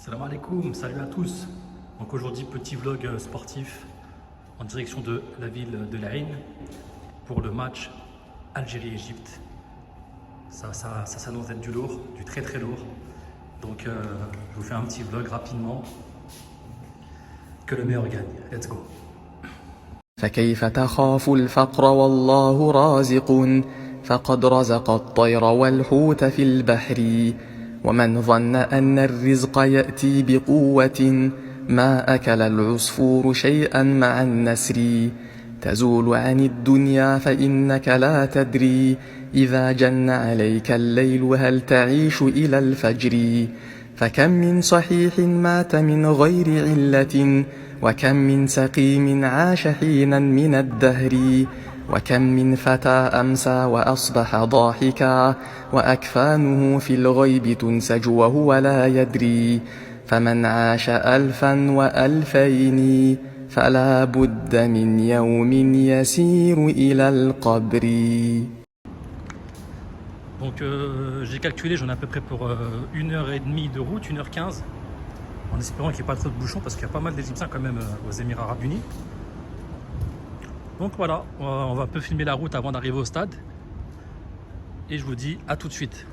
Salam alaikum, salut à tous. Donc aujourd'hui, petit vlog sportif en direction de la ville de l'Ain pour le match Algérie-Égypte. Ça s'annonce d'être du lourd, du très très lourd. Donc je vous fais un petit vlog rapidement. Que le meilleur gagne. Let's go. فكيف تخاف الفقر والله رازق فقد رزق الطير والحوت في البحر ومن ظن أن الرزق يأتي بقوة ما أكل العصفور شيئا مع النسر تزول عن الدنيا فإنك لا تدري إذا جن عليك الليل هل تعيش إلى الفجر فكم من صحيح مات من غير علة وكم من سقيم عاش حينا من الدهر وكم من فتى أمسى وأصبح ضاحكا وأكفانه في الغيب تنسج وهو لا يدري فمن عاش 1000 و2000 فلا بد من يوم يسير إلى القبر. Donc j'ai calculé, j'en ai à peu près pour 1h30 de route, 1h15, en espérant qu'il n'y ait pas trop de bouchons parce qu'il y a pas mal d'Égyptiens quand même aux Émirats Arabes Unis. Donc voilà, on va un peu filmer la route avant d'arriver au stade. Et je vous dis à tout de suite.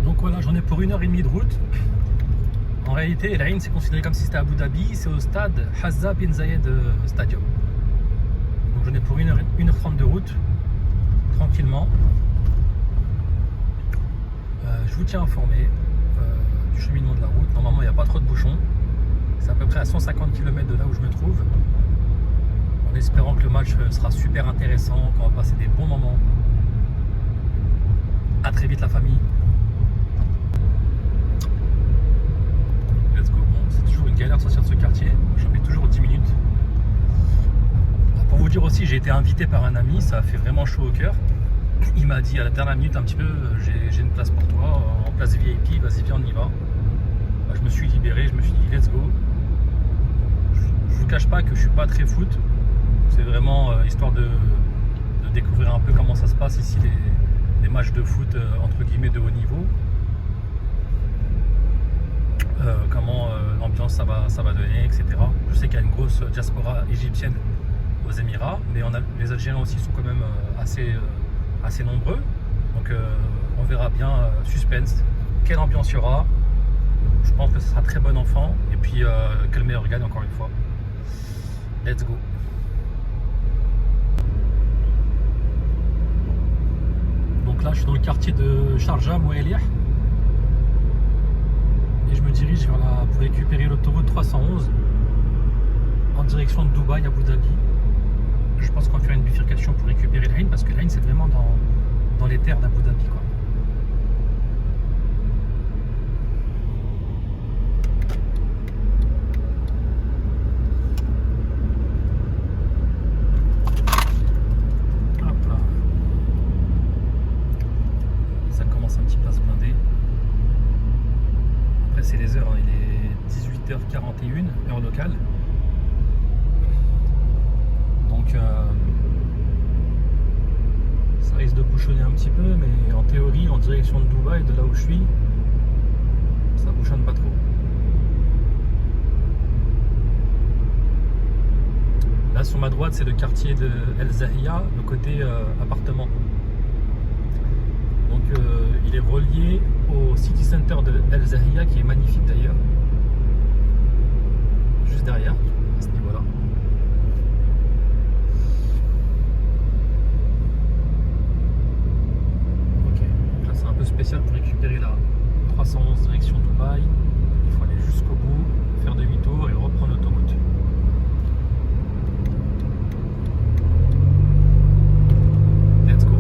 Donc voilà, j'en ai pour 1h30 de route. En réalité, l'Ain c'est considéré comme si c'était Abu Dhabi, c'est au stade Hazza bin Zayed Stadium. Donc j'en ai pour 1h30 de route, tranquillement. Je vous tiens informé du cheminement de la route. Normalement, il n'y a pas trop de bouchons. C'est à peu près à 150 km de là où je me trouve. En espérant que le match sera super intéressant, qu'on va passer des bons moments. A très vite la famille. Let's go. Bon, c'est toujours une galère de sortir de ce quartier. J'en mets toujours 10 minutes. Pour vous dire aussi, j'ai été invité par un ami. Ça a fait vraiment chaud au cœur. Il m'a dit à la dernière minute un petit peu, j'ai une place pour toi, en place VIP, vas-y viens on y va. Je me suis libéré, je me suis dit let's go. Je vous cache pas que je suis pas très foot. C'est vraiment histoire de découvrir un peu comment ça se passe ici, les matchs de foot entre guillemets de haut niveau. Comment l'ambiance ça va donner, etc. Je sais qu'il y a une grosse diaspora égyptienne aux Émirats, mais les Algériens aussi sont quand même assez nombreux. Donc on verra bien, suspense, quelle ambiance il y aura. Je pense que ce sera très bon enfant. Et puis que le meilleur gagne encore une fois. Let's go. Donc là je suis dans le quartier de Sharjah, Mouelih. Et je me dirige pour récupérer l'autoroute 311 en direction de Dubaï, Abu Dhabi. Je pense qu'on va faire une bifurcation pour récupérer l'Ain parce que l'Ain c'est vraiment dans les terres d'Abu Dhabi quoi. Hop là. Ça commence un petit peu à se blinder. Après c'est les heures, hein. Il est 18h41 heure locale. Donc ça risque de bouchonner un petit peu, mais en théorie, en direction de Dubaï, de là où je suis, ça bouchonne pas trop. Là sur ma droite, c'est le quartier de El Zahia, le côté appartement. Donc il est relié au City Center de El Zahia, qui est magnifique d'ailleurs, juste derrière, à ce niveau-là. Spécial pour récupérer la 311 direction Dubaï. Il faut aller jusqu'au bout, faire demi-tour et reprendre l'autoroute. Let's go.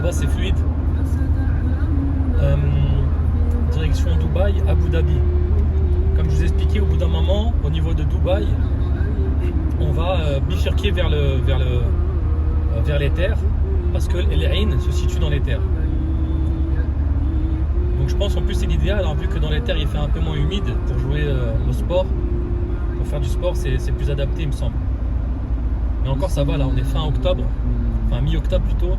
va, c'est fluide. Direction Dubaï, Abu Dhabi. Comme je vous ai expliqué, au bout d'un moment, au niveau de Dubaï, on va bifurquer vers les terres, parce que l'Ain se situe dans les terres. Donc je pense en plus c'est l'idéal, hein, vu que dans les terres il fait un peu moins humide pour jouer au sport. Pour faire du sport, c'est plus adapté, il me semble. Mais encore ça va, là on est fin octobre, enfin mi-octobre plutôt,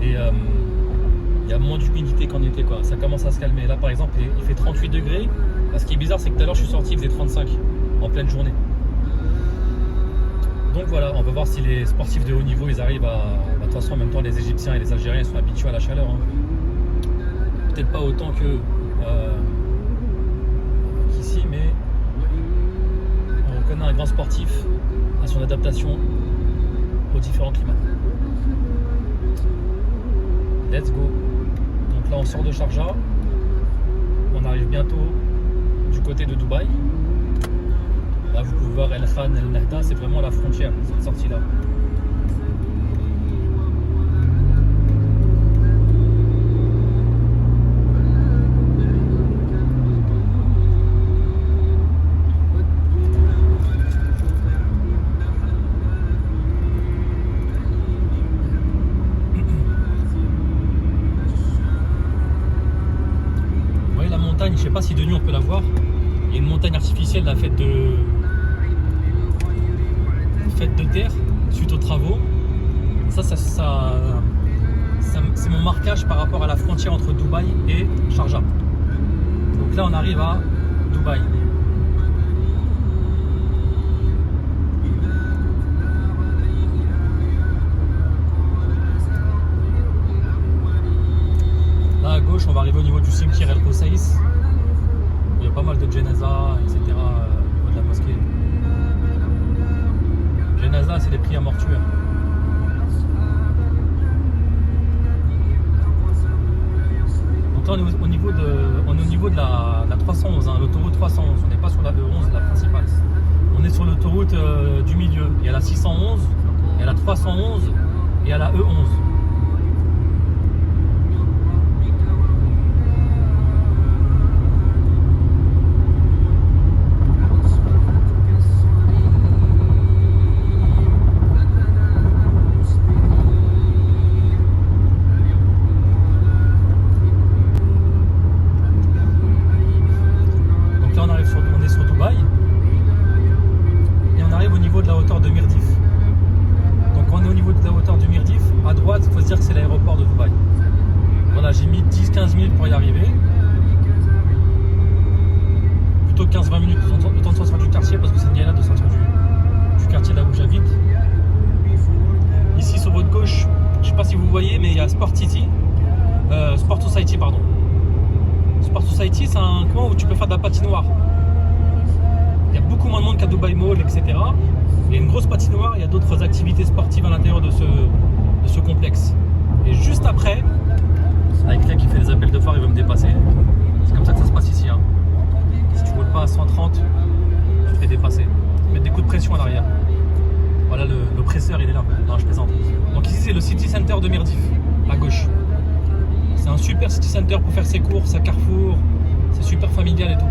et il y a moins d'humidité qu'en été, quoi. Ça commence à se calmer. Là par exemple il fait 38 degrés. Ce qui est bizarre, c'est que tout à l'heure je suis sorti, il faisait 35 en pleine journée. Donc voilà, on va voir si les sportifs de haut niveau ils arrivent à. De toute façon en même temps les Égyptiens et les Algériens ils sont habitués à la chaleur, hein. Peut-être pas autant qu'ici, mais on reconnaît un grand sportif à son adaptation aux différents climats. Let's go. Donc là on sort de Sharjah, on arrive bientôt du côté de Dubaï. Là vous pouvez voir El Khan, El Nahda, c'est vraiment la frontière, cette sortie là. Je sais pas si de nuit on peut la voir. Il y a une montagne artificielle là, faite de terre suite aux travaux. Ça c'est mon marquage par rapport à la frontière entre Dubaï et Sharjah. Donc là on arrive à Dubaï. Là à gauche on va arriver au niveau du cimetière El Koussaïs. Il y a pas mal de Jenaza, etc. au niveau de la mosquée. Jenaza, c'est des prières mortuaires. Donc là, on est au niveau de la 311, hein, l'autoroute 311. On n'est pas sur la E11, la principale. On est sur l'autoroute du milieu. Il y a la 611, il y a la 311 et il y a la E11. J'ai mis 10-15 minutes pour y arriver. Plutôt que 15-20 minutes le temps de sortir du quartier, parce que c'est une galère de sortir du quartier là où j'habite. Ici sur votre gauche, je sais pas si vous voyez, mais il y a Sport Society, pardon. Sport Society, c'est un coin où tu peux faire de la patinoire. Il y a beaucoup moins de monde qu'à Dubai Mall, etc. Il y a une grosse patinoire, il y a d'autres activités sportives à l'intérieur de ce complexe. Et juste après, avec quelqu'un qui fait des appels de phare, il va me dépasser. C'est comme ça que ça se passe ici, hein. Si tu roules pas à 130, tu te fais dépasser. Mettre des coups de pression à l'arrière. Voilà, le presseur il est là. Non, je plaisante. Donc ici c'est le City Center de Mirdif, à gauche. C'est un super City Center pour faire ses courses à Carrefour. C'est super familial et tout.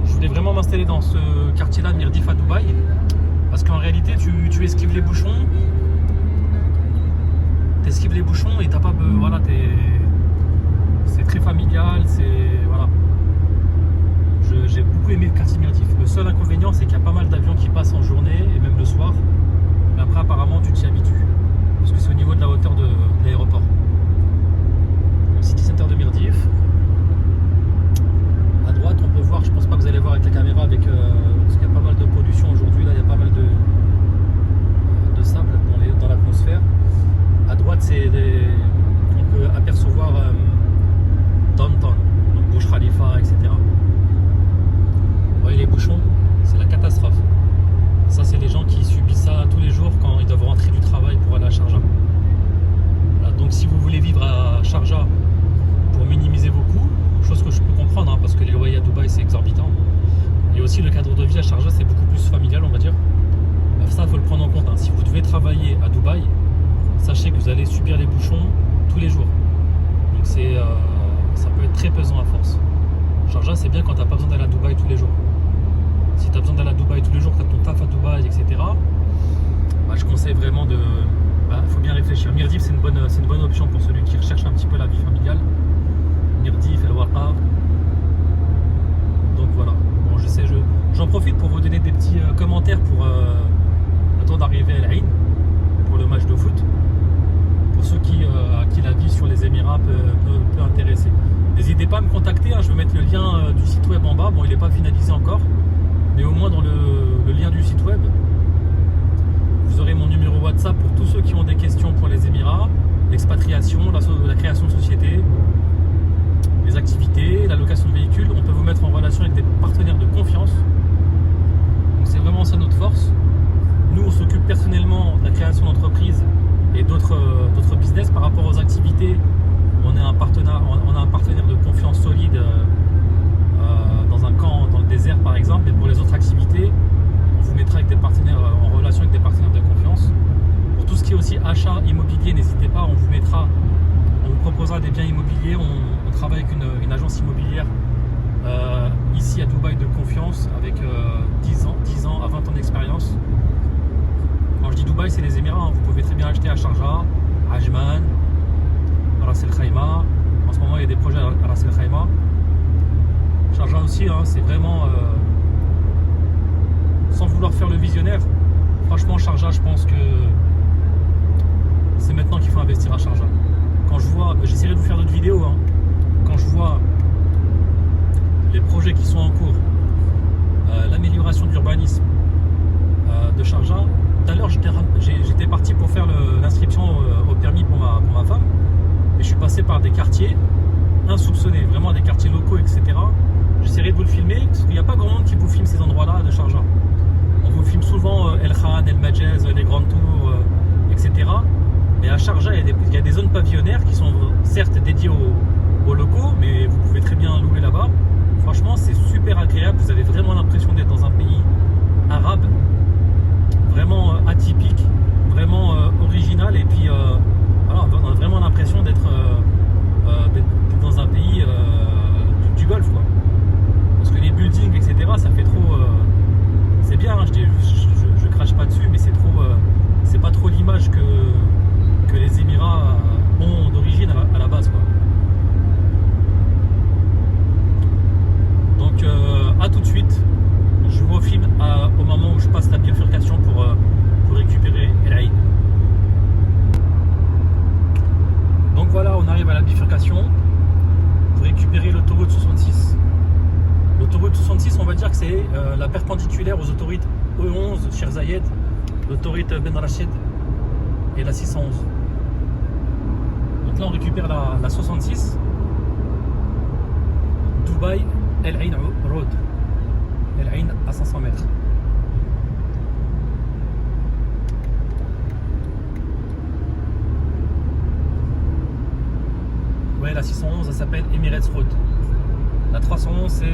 Je voulais vraiment m'installer dans ce quartier-là de Mirdif à Dubaï. Parce qu'en réalité tu esquives les bouchons. T'esquives les bouchons et t'as pas voilà, c'est très familial, voilà. J'ai beaucoup aimé le quartier Mirdif. Le seul inconvénient c'est qu'il y a pas mal d'avions qui passent en journée et même le soir. Mais après apparemment tu t'y habitues. Parce que c'est au niveau de la hauteur de l'aéroport. Le City Center de Mirdif. À droite on peut voir, je pense pas que vous allez voir avec la caméra parce qu'il y a pas mal de pollution aujourd'hui, là il y a pas mal de sable dans l'atmosphère. À droite, on peut apercevoir Downtown, donc Burj Khalifa, etc. Vous voyez les bouchons, c'est la catastrophe. Ça, c'est les gens qui subissent ça tous les jours quand ils doivent rentrer du travail pour aller à Sharjah. Voilà, donc si vous voulez vivre à Sharjah pour minimiser vos coûts, chose que je peux comprendre, hein, parce que les loyers à Dubaï c'est exorbitant. Et aussi le cadre de vie à Sharjah c'est beaucoup plus familial, on va dire. Ça, il faut le prendre en compte, hein. Si vous devez travailler à Dubaï, sachez que vous allez subir les bouchons tous les jours. Donc ça peut être très pesant à force. Sharjah, c'est bien quand tu n'as pas besoin d'aller à Dubaï tous les jours. Si tu as besoin d'aller à Dubaï tous les jours, que tu as ton taf à Dubaï, etc., je conseille vraiment de... faut bien réfléchir. Mirdif, c'est une bonne option pour celui qui recherche un petit peu la vie familiale. Mirdif, El Waqa. Donc voilà. Bon, j'en profite pour vous donner des petits commentaires pour le temps d'arriver à El Ain, pour le match de foot. Pour ceux à qui la vie sur les Émirats peut intéresser. N'hésitez pas à me contacter, je vais mettre le lien du site web en bas. Bon, il n'est pas finalisé encore, mais au moins dans le lien du site web, vous aurez mon numéro WhatsApp pour tous ceux qui ont des questions pour les Émirats, l'expatriation, la création de société, les activités, la location de véhicules. On peut vous mettre en relation avec des partenaires de confiance. Donc c'est vraiment ça notre force. Nous, on s'occupe personnellement de la création d'entreprises et d'autres business par rapport aux activités. On a un partenaire de confiance solide dans un camp dans le désert par exemple, et pour les autres activités, on vous mettra avec des partenaires en relation avec des partenaires de confiance. Pour tout ce qui est aussi achat immobilier, n'hésitez pas, on vous proposera des biens immobiliers. On travaille avec une agence immobilière ici à Dubaï de confiance avec 10 ans à 20 ans d'expérience. Quand je dis Dubaï, c'est les Émirats, vous pouvez très bien acheter à Sharjah, à Ajman, à Ras El Khaimah. En ce moment, il y a des projets à Ras El Khaimah. Sharjah aussi, c'est vraiment... sans vouloir faire le visionnaire, franchement, Sharjah, je pense que c'est maintenant qu'il faut investir à Sharjah. Quand je vois... J'essaierai de vous faire d'autres vidéos. Quand je vois les projets qui sont en cours, l'amélioration de l'urbanisme de Sharjah. Tout à l'heure, j'étais parti pour faire l'inscription au permis pour ma femme. Et je suis passé par des quartiers insoupçonnés, vraiment des quartiers locaux, etc. J'essaierai de vous le filmer, parce qu'il n'y a pas grand monde qui vous filme ces endroits-là de Sharjah. On vous filme souvent El Khan, El Majez, les grandes tours, etc. Mais à Sharjah, il y a des zones pavillonnaires qui sont certes dédiées aux locaux, mais vous pouvez très bien louer là-bas. Franchement, c'est super agréable. Vous avez vraiment l'impression d'être dans un pays arabe, vraiment atypique, vraiment original. Et puis, voilà, on a vraiment l'impression d'être dans un pays du Golfe, quoi. Parce que les buildings, etc., ça fait trop... c'est bien, je crache pas dessus, mais c'est pas trop l'image que les Émirats ont d'origine à la base, quoi. Donc à tout de suite. Je vous refilme au moment où je passe la bifurcation pour récupérer El Ain. Donc voilà, on arrive à la bifurcation pour récupérer l'autoroute 66. L'autoroute 66, on va dire que c'est la perpendiculaire aux autoroutes E11, Cheikh Zayed, l'autoroute Ben Rachid et la 611. Donc là, on récupère la 66, Dubaï El Ain Road. El Ain à 500 mètres. Ouais, la 611, elle s'appelle Emirates Road. La 311, c'est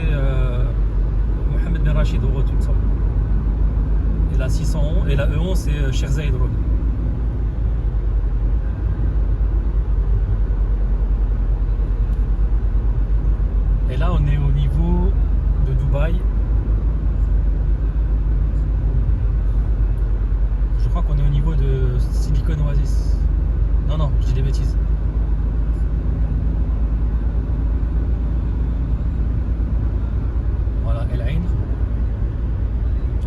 Mohammed Ben Rachid Road, il me semble. Et la 611, et la E11, c'est Cheikh Zayed Road. Et là, on est au niveau de Dubaï. Je crois qu'on est au niveau de Silicon Oasis. Non, je dis des bêtises. Voilà, El Ain.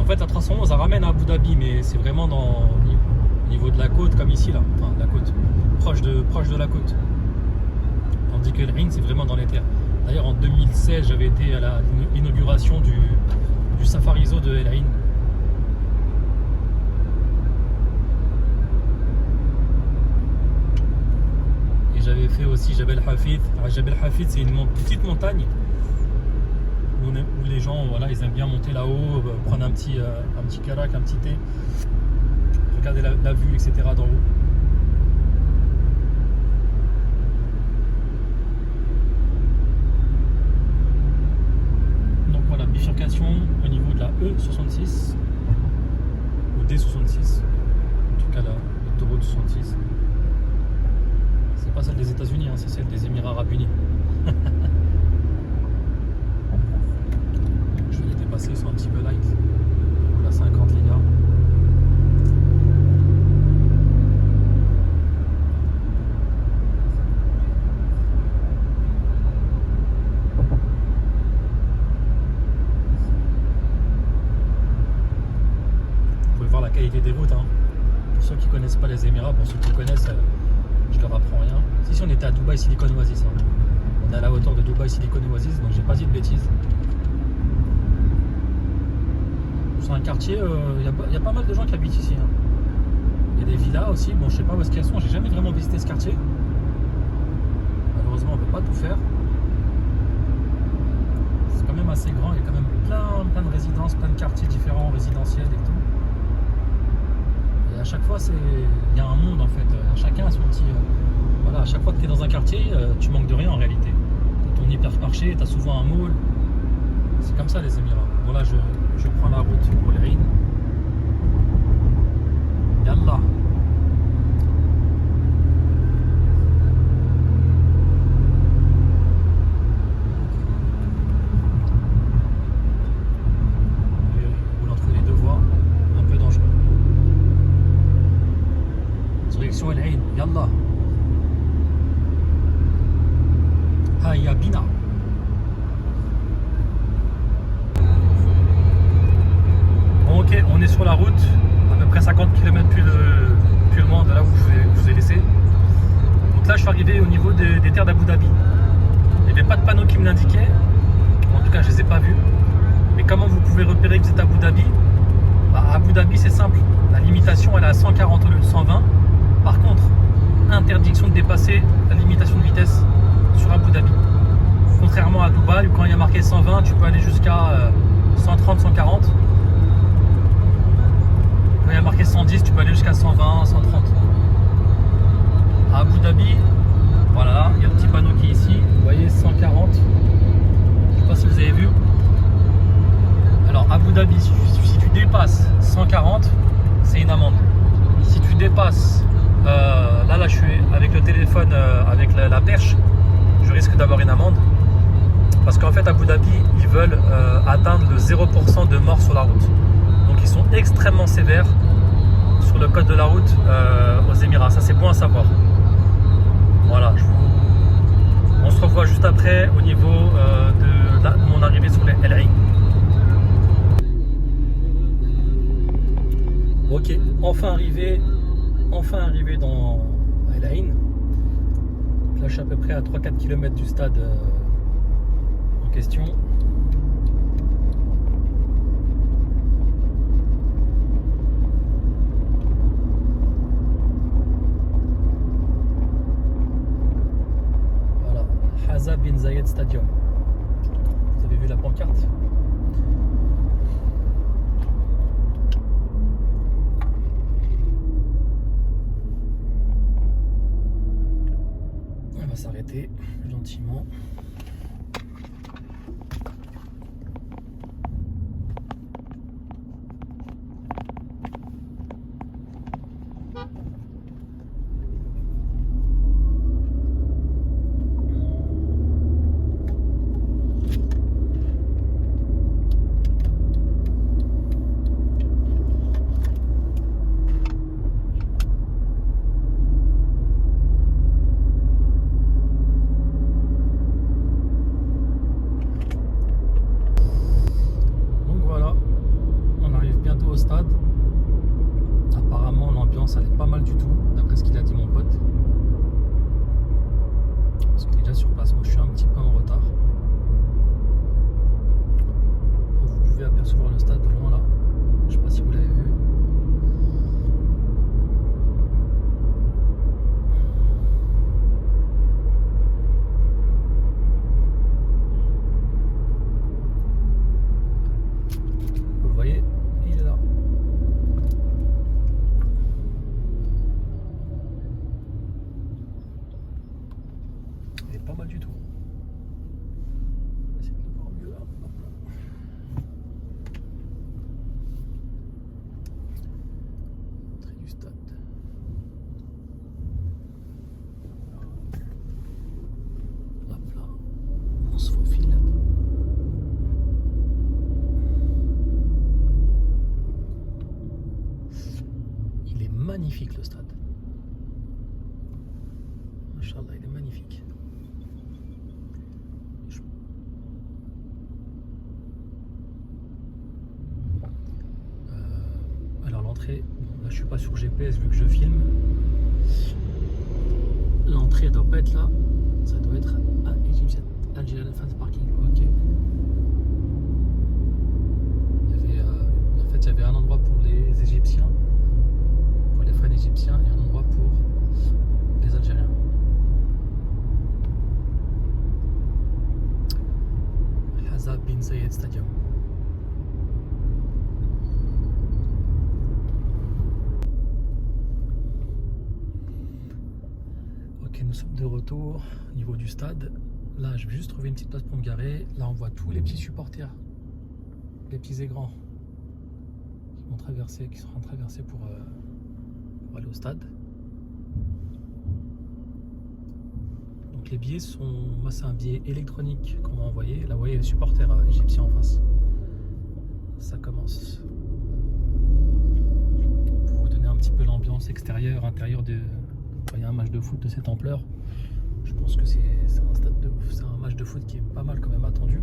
En fait, la 311, ça ramène à Abu Dhabi, mais c'est vraiment au niveau de la côte, comme ici, là. Enfin, de la côte. Proche de la côte. Tandis que El Ain, c'est vraiment dans les terres. D'ailleurs, en 2016, j'avais été à l'inauguration du Safari Zoo de El Ain. J'avais fait aussi Jabal Hafid. Jabal Hafid, c'est une petite montagne où les gens, voilà, ils aiment bien monter là-haut, prendre un petit karak, un petit thé, regarder la vue, etc. d'en haut. Donc voilà, bifurcation au niveau de la E66 ou D66, en tout cas l'autoroute 66. des États-Unis, hein, c'est celle des Émirats Arabes Unis. Je vais les dépasser, ils sont un petit peu light. La 50 les gars. Vous pouvez voir la qualité des routes. Hein. Pour ceux qui ne connaissent pas les Émirats, pour ceux qui connaissent, je leur apprends rien. Si on était à Dubaï Silicon Oasis, hein. On est à la hauteur de Dubaï Silicon Oasis, donc j'ai pas dit de bêtises. C'est un quartier, y a pas mal de gens qui habitent ici. Hein. Il y a des villas aussi, bon je sais pas où est-ce qu'elles sont, j'ai jamais vraiment visité ce quartier. Malheureusement on peut pas tout faire. C'est quand même assez grand, il y a quand même plein de résidences, plein de quartiers différents, résidentiels et tout. Et à chaque fois il y a un monde en fait, chacun a son petit... voilà, à chaque fois que tu es dans un quartier, tu manques de rien en réalité. Tu as ton hypermarché, tu as souvent un mall. C'est comme ça les Émirats. Bon là je prends la route pour les Rhin. Yallah. Il roule entre les deux voies, un peu dangereux. Direction El Ain, Yallah. Haya Bina. Bon, ok, on est sur la route, à peu près 50 km plus loin de là où je vous ai laissé. Donc là, je suis arrivé au niveau des terres d'Abu Dhabi. Il n'y avait pas de panneau qui me l'indiquait, en tout cas, je ne les ai pas vus. Mais comment vous pouvez repérer que vous êtes à Abu Dhabi? À Abu Dhabi, c'est simple, la limitation elle est à 140 au lieu de 120. Par contre, interdiction de dépasser la limitation de vitesse sur Abu Dhabi. Contrairement à Dubaï, où quand il y a marqué 120, tu peux aller jusqu'à 130, 140. Quand il y a marqué 110, tu peux aller jusqu'à 120, 130. À Abu Dhabi, voilà, il y a le petit panneau qui est ici. Vous voyez, 140. Je ne sais pas si vous avez vu. Alors, Abu Dhabi, si tu dépasses 140, c'est une amende. Si tu dépasses, là, je suis avec le téléphone, avec la perche, je risque d'avoir une amende. Parce qu'en fait, à Abu Dhabi, ils veulent atteindre le 0% de morts sur la route. Donc, ils sont extrêmement sévères sur le code de la route aux Émirats. Ça, c'est bon à savoir. Voilà, on se revoit juste après au niveau de mon arrivée sur les El Ain. Ok, enfin arrivé dans El Ain. Là, je suis à peu près à 3-4 km du stade en question. Voilà, Hamza bin Zayed Stadium. Vous avez vu la pancarte? On va s'arrêter gentiment. Au stade, apparemment l'ambiance elle est pas mal du tout d'après ce qu'il a dit mon pote, parce qu'il est déjà sur place. Moi je suis un petit peu en retard. Vous pouvez apercevoir le stade de loin là, je sais pas si vous l'avez vu. Vous le voyez, il est là. Il est pas mal du tout. On va essayer de le voir mieux là. Hop là. magnifique le stade. Inch'Allah, il est magnifique. Alors l'entrée, là je suis pas sur GPS vu que je filme. L'entrée doit pas être là, ça doit être à Egyptian Algerian Fans Parking. Ok. Il y avait un endroit pour les Égyptiens, pour les fans égyptiens, et un endroit pour les Algériens. Hazza bin Zayed Stadium. Ok, nous sommes de retour au niveau du stade. Là, je vais juste trouver une petite place pour me garer. Là, on voit tous les petits supporters, les petits et grands, qui sont en train de traverser pour aller au stade. Donc les billets sont, moi c'est un billet électronique qu'on m'a envoyé. Là vous voyez les supporters égyptiens en face. Ça commence. Pour vous donner un petit peu l'ambiance extérieure, intérieure de, quand il y a un match de foot de cette ampleur. Je pense que c'est un stade de ouf, c'est un match de foot qui est pas mal quand même attendu.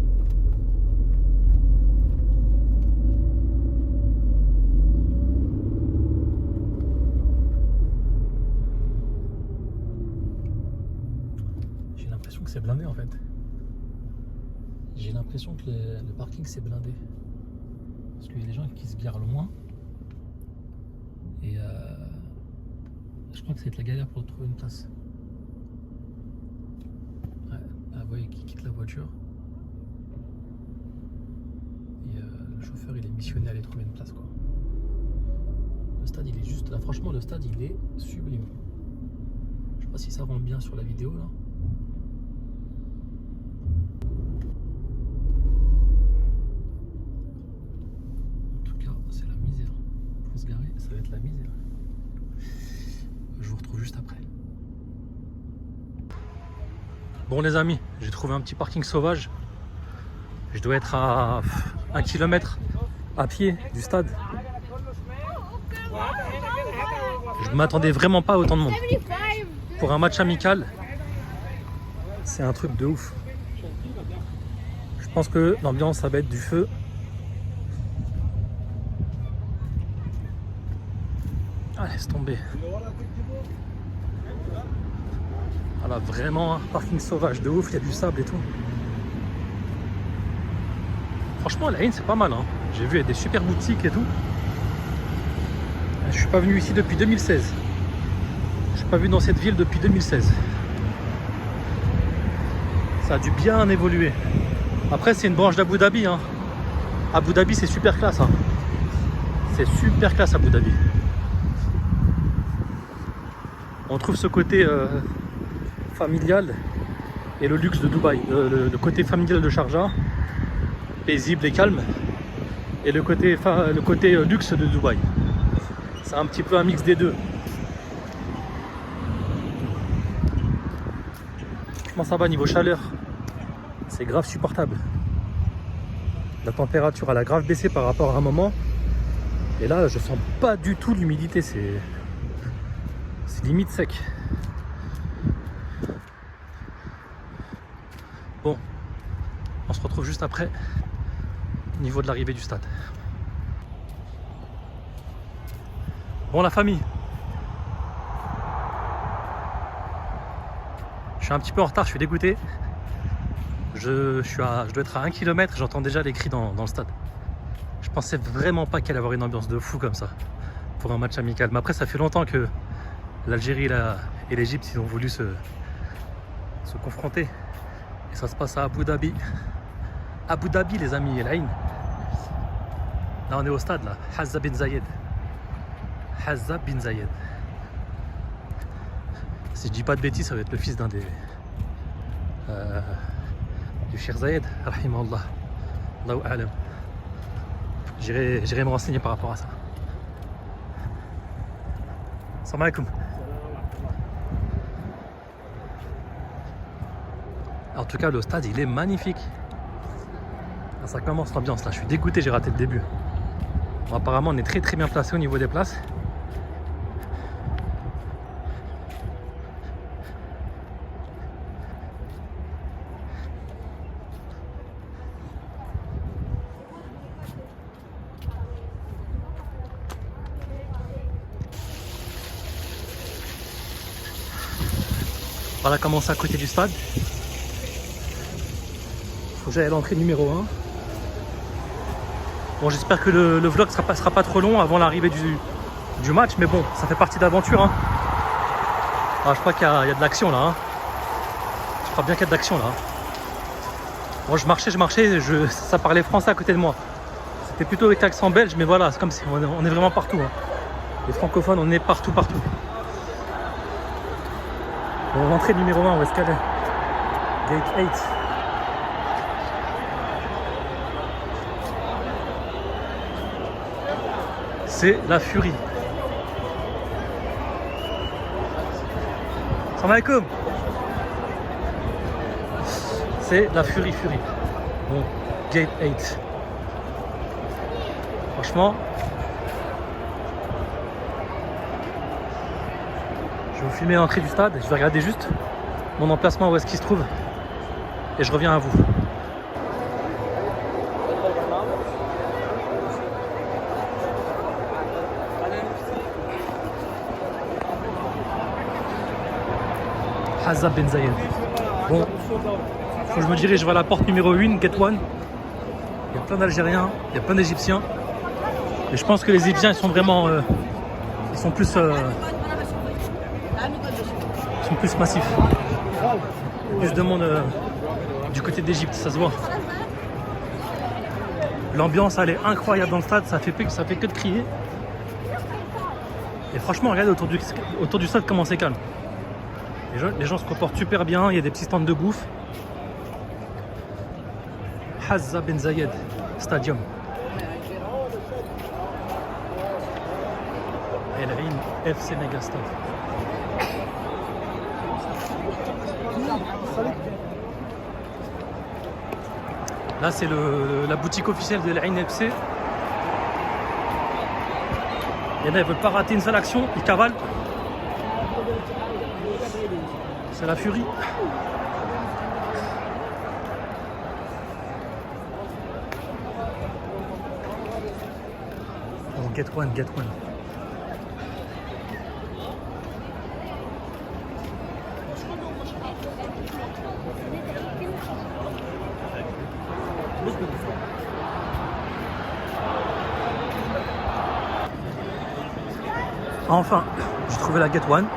C'est blindé en fait. J'ai l'impression que le parking c'est blindé. Parce qu'il y a des gens qui se garent loin. Et je crois que c'est la galère pour trouver une place. Ouais, là vous voyez qui quitte la voiture. Et le chauffeur il est missionné à aller trouver une place quoi. Le stade il est juste là. Franchement le stade il est sublime. Je sais pas si ça rend bien sur la vidéo là. Ça va être la misère. Je vous retrouve juste après. Bon les amis, j'ai trouvé un petit parking sauvage. Je dois être à 1 km à pied du stade. Je ne m'attendais vraiment pas à autant de monde. Pour un match amical, c'est un truc de ouf. Je pense que l'ambiance ça va être du feu. Ah, laisse tomber. Voilà, vraiment un parking sauvage de ouf, il y a du sable et tout. Franchement, la Haine, c'est pas mal. Hein. J'ai vu, il y a des super boutiques et tout. Je suis pas venu ici depuis 2016. Je suis pas venu dans cette ville depuis 2016. Ça a dû bien évoluer. Après, c'est une branche d'Abu Dhabi. Hein. Abu Dhabi, c'est super classe. Hein. C'est super classe, Abu Dhabi. On trouve ce côté familial et le luxe de Dubaï. Le côté familial de Sharjah, paisible et calme, et le côté luxe de Dubaï. C'est un petit peu un mix des deux. Comment ça va niveau chaleur? C'est grave supportable. La température elle a grave baissé par rapport à un moment. Et là je sens pas du tout l'humidité, c'est limite sec. Bon, on se retrouve juste après au niveau de l'arrivée du stade. Bon la famille, je suis un petit peu en retard, je suis dégoûté. Je dois être à 1 km, j'entends déjà les cris dans le stade. Je pensais vraiment pas qu'il allait y avoir une ambiance de fou comme ça pour un match amical. Mais après ça fait longtemps que l'Algérie et l'Égypte ils ont voulu se confronter. Et ça se passe à Abu Dhabi. Abu Dhabi les amis, El Ain. Là on est au stade là, Hazza bin Zayed. Hazza bin Zayed. Si je dis pas de bêtises, ça va être le fils d'un des du Cheikh Zayed, rahimahullah. Allahu a'lam. J'irai me renseigner par rapport à ça. Salam alaikum. En tout cas, le stade, il est magnifique. Là, ça commence l'ambiance là. Je suis dégoûté, j'ai raté le début. Bon, apparemment, on est très bien placé au niveau des places. Voilà comment c'est à côté du stade. Faut que j'aille à l'entrée numéro 1. Bon, j'espère que le vlog sera pas trop long avant l'arrivée du match, mais bon, ça fait partie de l'aventure. Hein. Ah, je crois qu'il y a de l'action là. Hein. Je crois bien qu'il y a de l'action là. Moi, je marchais, ça parlait français à côté de moi. C'était plutôt avec l'accent belge, mais voilà, c'est comme si on est vraiment partout. Hein. Les francophones, on est partout. Bon, l'entrée numéro 1, où est-ce qu'elle est? Gate 8. C'est la Fury. Salam alaikum. C'est la Fury. Bon, Gate 8. Franchement, je vais vous filmer l'entrée du stade. Je vais regarder juste mon emplacement où est-ce qu'il se trouve. Et je reviens à vous. Hazza Ben Zayed. Bon, faut que je me dirige vers la porte numéro 1, Gate 1. Il y a plein d'Algériens, il y a plein d'Égyptiens. Et je pense que les Égyptiens, ils sont vraiment... ils sont plus massifs. Plus de monde du côté d'Égypte, ça se voit. L'ambiance, elle est incroyable dans le stade, ça fait que de crier. Et franchement, regardez autour du stade comment c'est calme. Les gens se comportent super bien, il y a des petits stands de bouffe. Hazza Ben Zayed Stadium. El Ain FC Megastad. Là, c'est la boutique officielle de El Ain FC. Il y en a, ils ne veulent pas rater une seule action, ils cavalent. C'est la Fury. Oh, Gate 1. Enfin, j'ai trouvé la Gate 1. Bon,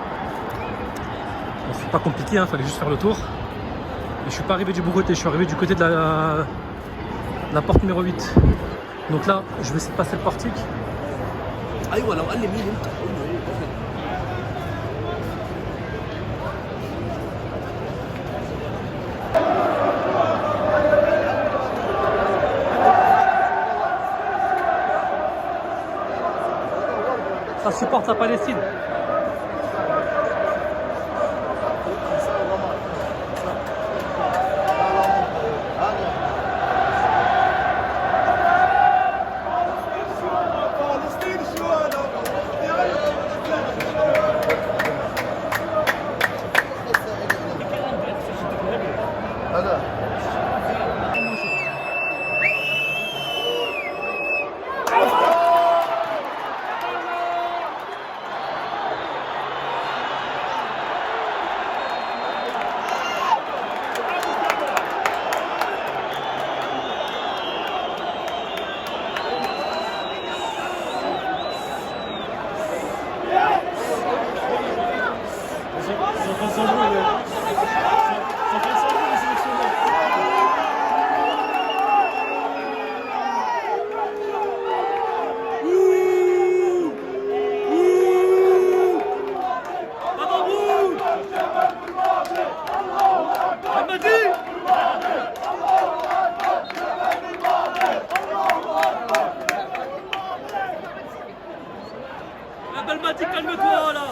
c'est pas compliqué, hein, fallait juste faire le tour. Et je suis pas arrivé du bon côté, je suis arrivé du côté de la porte numéro 8. Donc là, je vais essayer de passer le portique. Ça supporte la Palestine. Belmadi, calme-toi là.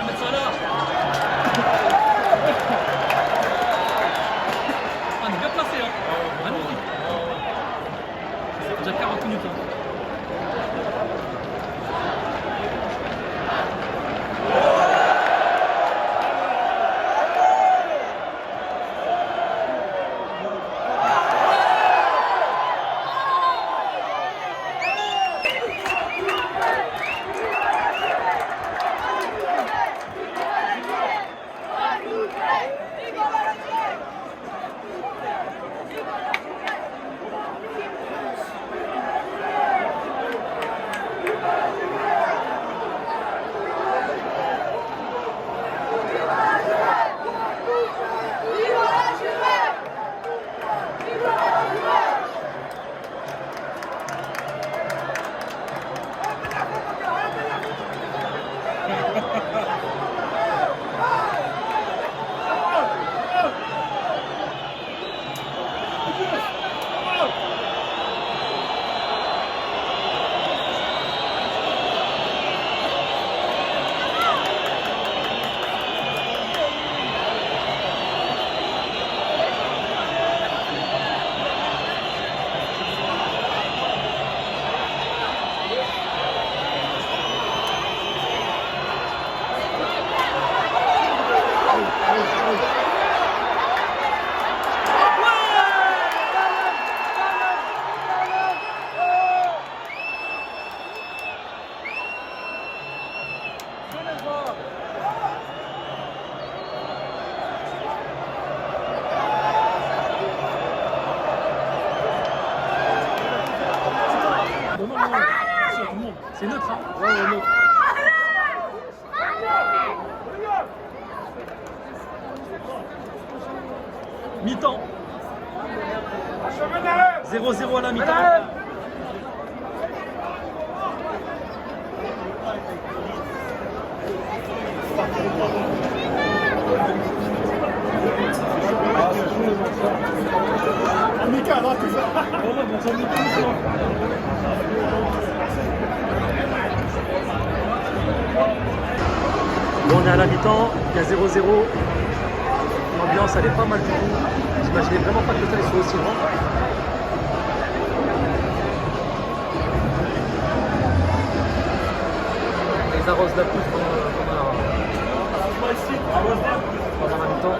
Ahmed Salah. On est bien placé, hein. Magnifique. C'est déjà 40 minutes. Hein. C'est neutre, hein? Ouais, ouais, neutre. Mi-temps. 0-0 à la mi-temps. Amical, hein, tout ça. Bon, on est à la mi-temps, il y a 0-0. L'ambiance elle est pas mal du tout. J'imaginais vraiment pas que le temps soit aussi grand. Ils arrosent la pousse pendant la mi-temps.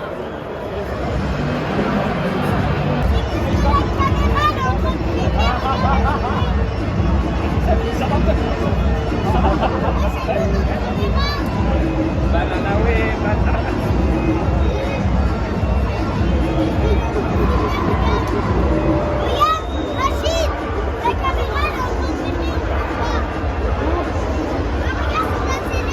Rachid, la caméra est en train de filmer. Regarde la télé.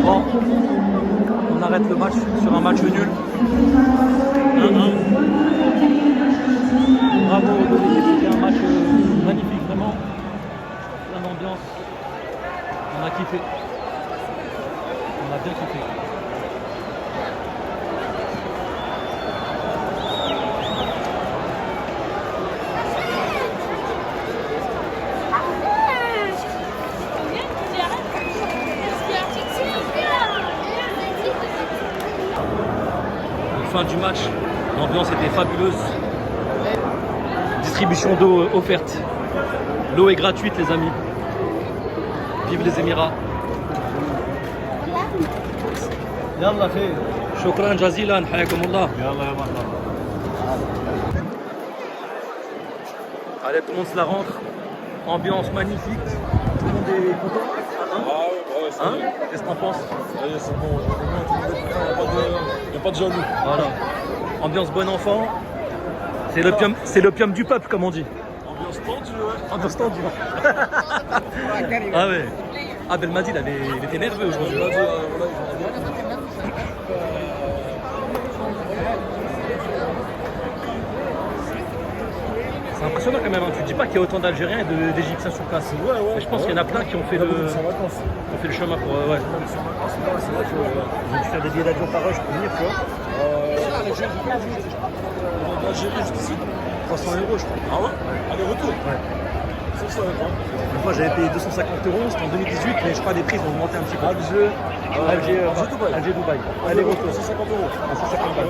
Bon, on arrête le match sur un match nul. 1-1. Bravo aux deux équipes, c'était un match magnifique, vraiment. Plein d'ambiance. On a kiffé. On a bien kiffé. Fin du match, l'ambiance était fabuleuse. Distribution d'eau offerte. L'eau est gratuite, les amis. Vive les Émirats. يلا خير شكرا جزيلا حياكم الله. يلا يا مرحبا. Allez, tout le monde se la rentre. Ambiance magnifique. Tout le monde est content. Hein? Qu'est-ce que t'en penses? C'est bon, il n'y a pas de jaloux. Voilà. Ambiance bon enfant. C'est l'opium du peuple, comme on dit. Ambiance tendue, ouais. Ambiance tendue. Ah ouais. Ah Belmadi, il était nerveux aujourd'hui. C'est impressionnant quand même, hein. Tu te dis pas qu'il y a autant d'Algériens et d'Égyptiens sur place. Ouais, ouais. Mais je pense qu'il y en a plein qui ont fait le chemin pour. Ouais. C'est vrai que Ils ont dû faire des billets d'avion par heure pour venir, tu vois. l'Algérie jusqu'ici. 300 euros, je crois. Ah ouais? Aller-retour? Ouais. Ça, je savais pas. Une fois, j'avais payé 250 euros, c'était en 2018, mais je crois que les prix ont augmenté un petit peu. Alger-Dubaï. Aller-retour. 150 euros. Ouais,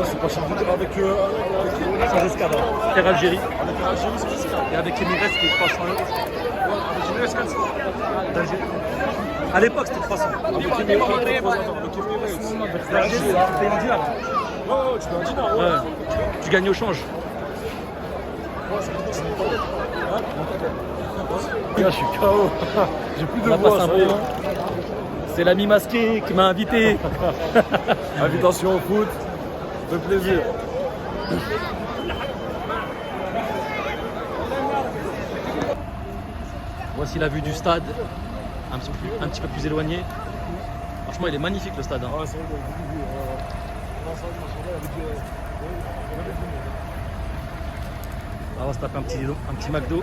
c'est pas cher du tout. Avec Sans escadre. Terre Algérie. avec l'Algérie, c'est ça. Et avec Emirates, c'était 300 euros. Avec l'Algérie, c'est 400. D'Algérie. À l'époque, c'était 300. Avec l'Emirates. L'Algérie, tu payes en dinars. Ouais, tu peux un dinar, ouais. Ouais. Tu gagnes au change. Je suis KO. J'ai plus de On a voix, passé un ça bon y est. moment. C'est l'ami masqué qui m'a invité. Invitation au foot. Ça fait plaisir. Voici la vue du stade, un petit peu plus éloigné. Franchement, il est magnifique le stade. Hein. Ouais, c'est vrai que On va se taper un petit McDo.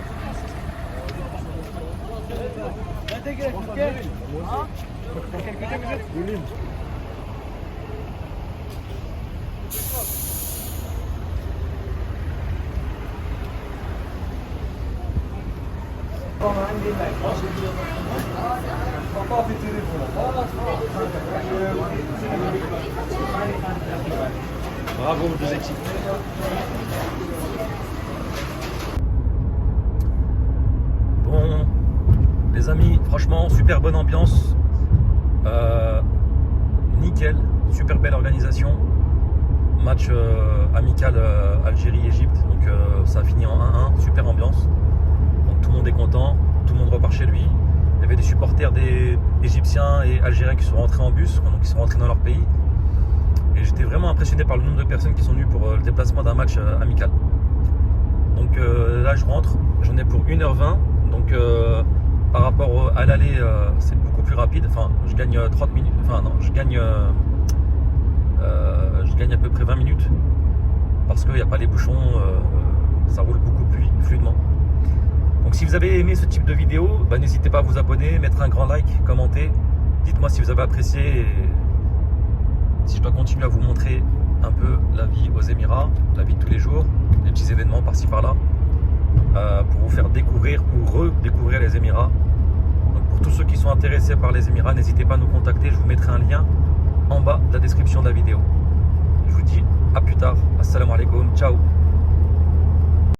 Bravo aux deux équipes. Bon, les amis, franchement, super bonne ambiance. Nickel, super belle organisation. Match amical Algérie-Égypte, donc ça a fini en 1-1, super ambiance. Donc tout le monde est content, tout le monde repart chez lui. Il y avait des supporters des Égyptiens et Algériens qui sont rentrés en bus, donc ils sont rentrés dans leur pays. Et j'étais vraiment impressionné par le nombre de personnes qui sont venues pour le déplacement d'un match amical. Donc là je rentre, j'en ai pour 1h20, donc par rapport à l'aller c'est beaucoup plus rapide, enfin je gagne 30 minutes, enfin non, je gagne à peu près 20 minutes parce qu'il n'y a pas les bouchons, ça roule beaucoup plus fluidement. Donc si vous avez aimé ce type de vidéo, bah, n'hésitez pas à vous abonner, mettre un grand like, commenter, dites-moi si vous avez apprécié et si je dois continuer à vous montrer un peu la vie aux Émirats, la vie de tous les jours, des petits événements par-ci par-là, pour vous faire découvrir ou redécouvrir les Émirats. Donc pour tous ceux qui sont intéressés par les Émirats, n'hésitez pas à nous contacter, je vous mettrai un lien en bas de la description de la vidéo. Je vous dis à plus tard, assalamu alaikum, ciao.